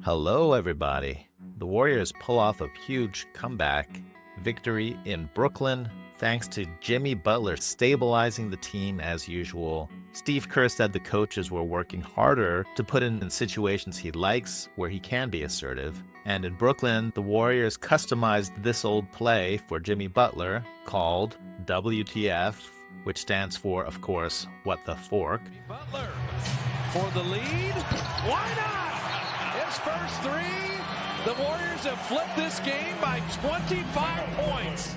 Hello, everybody. The Warriors pull off a huge comeback victory in Brooklyn thanks to Jimmy Butler stabilizing the team as usual. Steve Kerr said the coaches were working harder to put in situations he likes where he can be assertive. And in Brooklyn, the Warriors customized this old play for Jimmy Butler called WTF, which stands for, of course, what the fork. Butler for the lead. Why not? His first three. The Warriors have flipped this game by 25 points.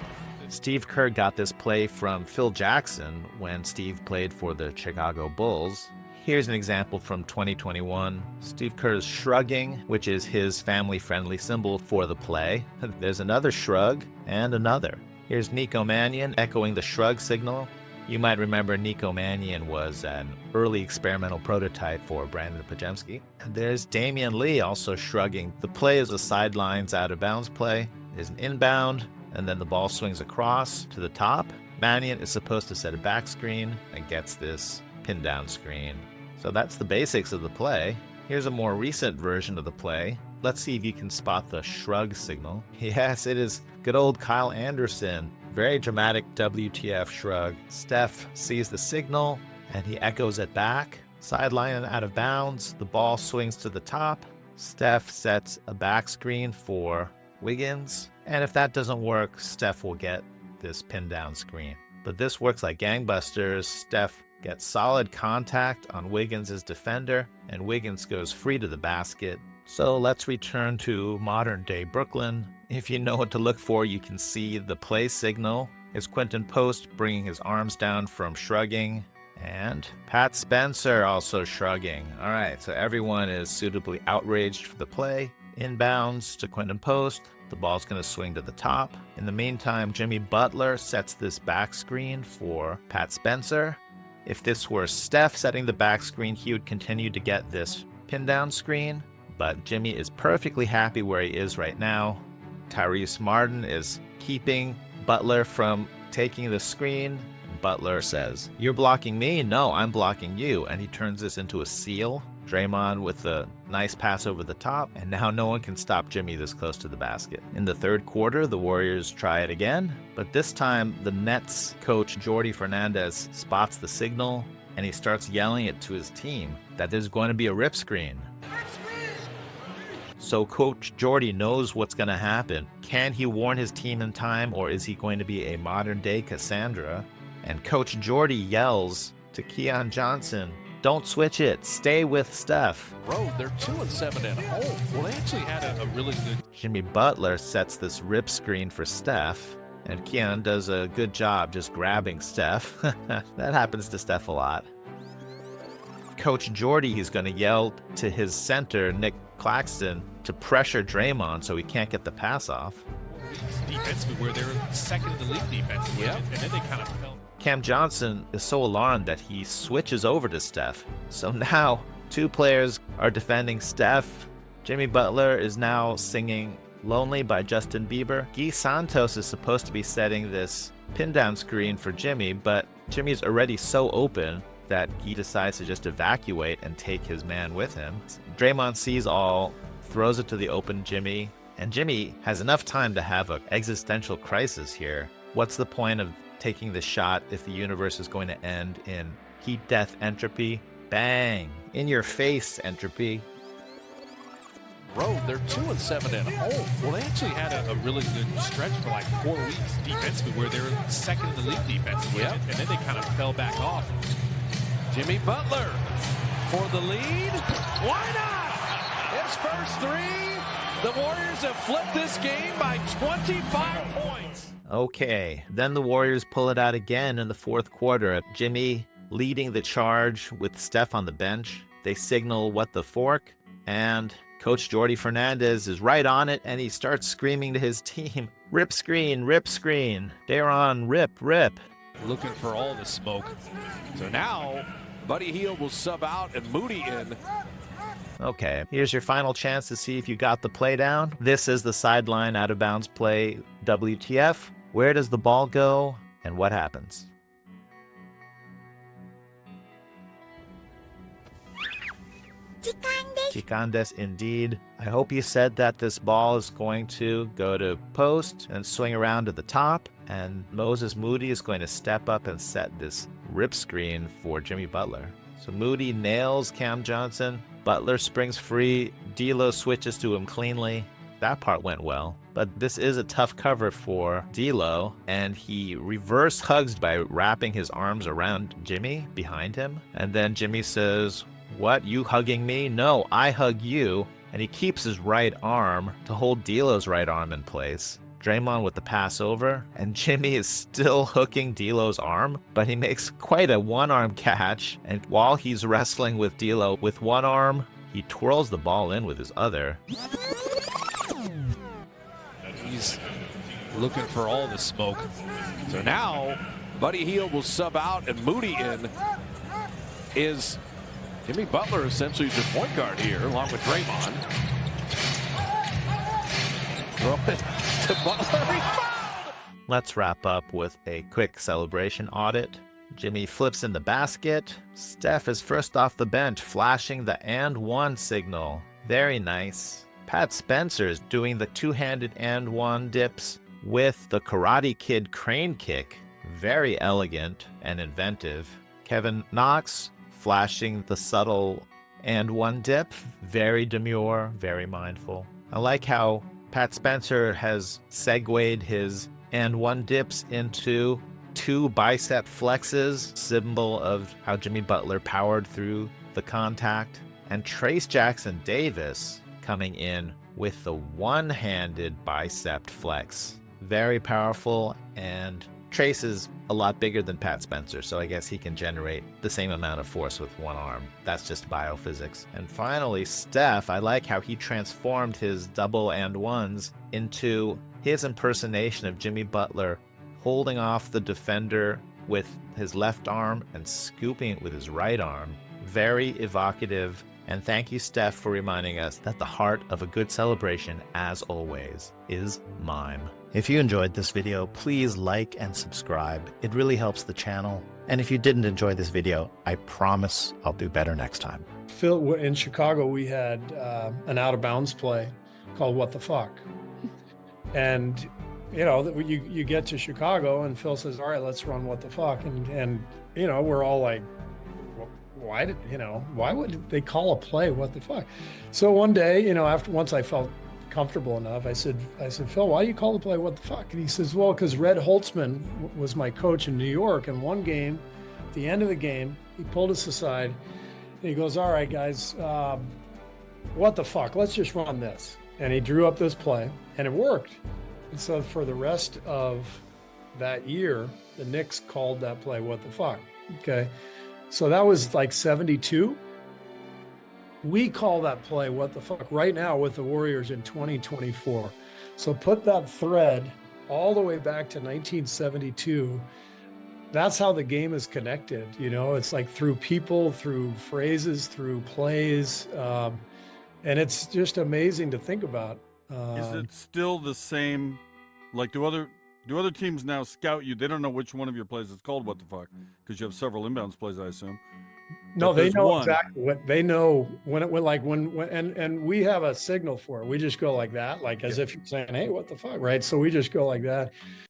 Steve Kerr got this play from Phil Jackson when Steve played for the Chicago Bulls. Here's an example from 2021. Steve Kerr is shrugging, which is his family-friendly symbol for the play. There's another shrug and another. Here's Nico Mannion echoing the shrug signal. You might remember Nico Mannion was an early experimental prototype for Brandon Pajemski. There's Damian Lee also shrugging. The play is a sidelines out of bounds play. There's an inbound, and then the ball swings across to the top. Mannion is supposed to set a back screen and gets this pin down screen. So that's the basics of the play. Here's a more recent version of the play. Let's see if you can spot the shrug signal. Yes, it is good old Kyle Anderson. Very dramatic WTF shrug. Steph sees the signal and he echoes it back. Sideline and out of bounds. The ball swings to the top. Steph sets a back screen for Wiggins. And if that doesn't work, Steph will get this pin down screen. But this works like gangbusters. Steph gets solid contact on Wiggins' defender, and Wiggins goes free to the basket. So let's return to modern day Brooklyn. If you know what to look for, you can see the play signal. Is Quentin Post bringing his arms down from shrugging, and Pat Spencer also shrugging. All right, so everyone is suitably outraged for the play. Inbounds to Quentin Post. The ball's going to swing to the top. In the meantime, Jimmy Butler sets this back screen for Pat Spencer. If this were Steph setting the back screen, he would continue to get this pin down screen. But Jimmy is perfectly happy where he is right now. Tyrese Martin is keeping Butler from taking the screen. Butler says, "You're blocking me? No, I'm blocking you." And he turns this into a seal. Draymond with a nice pass over the top, and now no one can stop Jimmy this close to the basket. In the third quarter, the Warriors try it again, but this time the Nets coach Jordi Fernandez spots the signal, and he starts yelling it to his team that there's going to be a rip screen. So Coach Jordi knows what's going to happen. Can he warn his team in time, or is he going to be a modern-day Cassandra? And Coach Jordi yells to Keon Johnson, "Don't switch it. Stay with Steph." Road, they're 2-7 at home. Well, they actually had a really good... Jimmy Butler sets this rip screen for Steph, and Keon does a good job just grabbing Steph. That happens to Steph a lot. Coach Jordi is going to yell to his center, Nick Claxton, to pressure Draymond so he can't get the pass off. Defensively, where they're second in the league defensively, and then they kind of fell. Cam Johnson is so alarmed that he switches over to Steph. So now, two players are defending Steph. Jimmy Butler is now singing "Lonely" by Justin Bieber. Guy Santos is supposed to be setting this pin down screen for Jimmy, but Jimmy's already so open that he decides to just evacuate and take his man with him. Draymond sees all, throws it to the open Jimmy, and Jimmy has enough time to have an existential crisis here. What's the point of taking the shot if the universe is going to end in heat, death, entropy? Bang! In your face, entropy. Road, they're 2-7 at home. Well, they actually had a really good stretch for like 4 weeks defensively, where they were second in the league defensively, and then they kind of fell back off. Jimmy Butler for the lead. Why not? His first three. The Warriors have flipped this game by 25 points. Okay, then the Warriors pull it out again in the fourth quarter. Jimmy leading the charge with Steph on the bench. They signal "what the fork," and Coach Jordi Fernandez is right on it, and he starts screaming to his team, "Rip screen, rip screen. They're on rip, rip." Looking for all the smoke. So now, Buddy Hield will sub out and Moody in. Okay, here's your final chance to see if you got the play down. This is the sideline out of bounds play, WTF. Where does the ball go, and what happens? Chicandes indeed. I hope you said that this ball is going to go to post and swing around to the top, and Moses Moody is going to step up and set this rip screen for Jimmy Butler. So Moody nails Cam Johnson. Butler springs free. D'Lo switches to him cleanly. That part went well. But this is a tough cover for D'Lo, and he reverse hugs by wrapping his arms around Jimmy behind him. And then Jimmy says, "What, you hugging me? No, I hug you." And he keeps his right arm to hold D'Lo's right arm in place. Draymond with the pass over, and Jimmy is still hooking D'Lo's arm, but he makes quite a one-arm catch. And while he's wrestling with D'Lo with one arm, he twirls the ball in with his other. He's looking for all the smoke. So now, Buddy Hield will sub out, and Moody in. Is Jimmy Butler essentially your point guard here, along with Draymond. Throw it to Butler. Let's wrap up with a quick celebration audit. Jimmy flips in the basket. Steph is first off the bench, flashing the and one signal. Very nice. Pat Spencer's doing the two-handed and one dips with the Karate Kid crane kick. Very elegant and inventive. Kevin Knox flashing the subtle and one dip. Very demure, very mindful. I like how Pat Spencer has segued his and one dips into two bicep flexes, symbol of how Jimmy Butler powered through the contact. And Trayce Jackson Davis coming in with the one-handed bicep flex. Very powerful, and Trayce is a lot bigger than Pat Spencer, so I guess he can generate the same amount of force with one arm. That's just biophysics. And finally, Steph, I like how he transformed his double and ones into his impersonation of Jimmy Butler, holding off the defender with his left arm and scooping it with his right arm. Very evocative. And thank you, Steph, for reminding us that the heart of a good celebration, as always, is mime. If you enjoyed this video, please like and subscribe. It really helps the channel. And if you didn't enjoy this video, I promise I'll do better next time. Phil, in Chicago, we had an out-of-bounds play called What the Fuck? And, you know, you get to Chicago and Phil says, all right, let's run What the Fuck? And you know, we're all like, why would they call a play What the Fuck? So one day, you know, once I felt comfortable enough, I said, Phil, why do you call the play What the Fuck? And he says, well, because Red Holtzman was my coach in New York, and one game, at the end of the game, he pulled us aside and he goes, all right, guys, what the fuck? Let's just run this. And he drew up this play, and it worked. And so for the rest of that year, the Knicks called that play What the Fuck? Okay. So that was like 72. We call that play What the Fuck right now with the Warriors in 2024. So put that thread all the way back to 1972. That's how the game is connected. You know, it's like through people, through phrases, through plays. And it's just amazing to think about. Is it still the same? Like, do other teams now scout you? They don't know which one of your plays is called What the Fuck, because you have several inbounds plays, I assume. No, they know exactly what they know when it went, like when and we have a signal for it. We just go like that, like as if you're saying, hey, what the fuck, right? So we just go like that.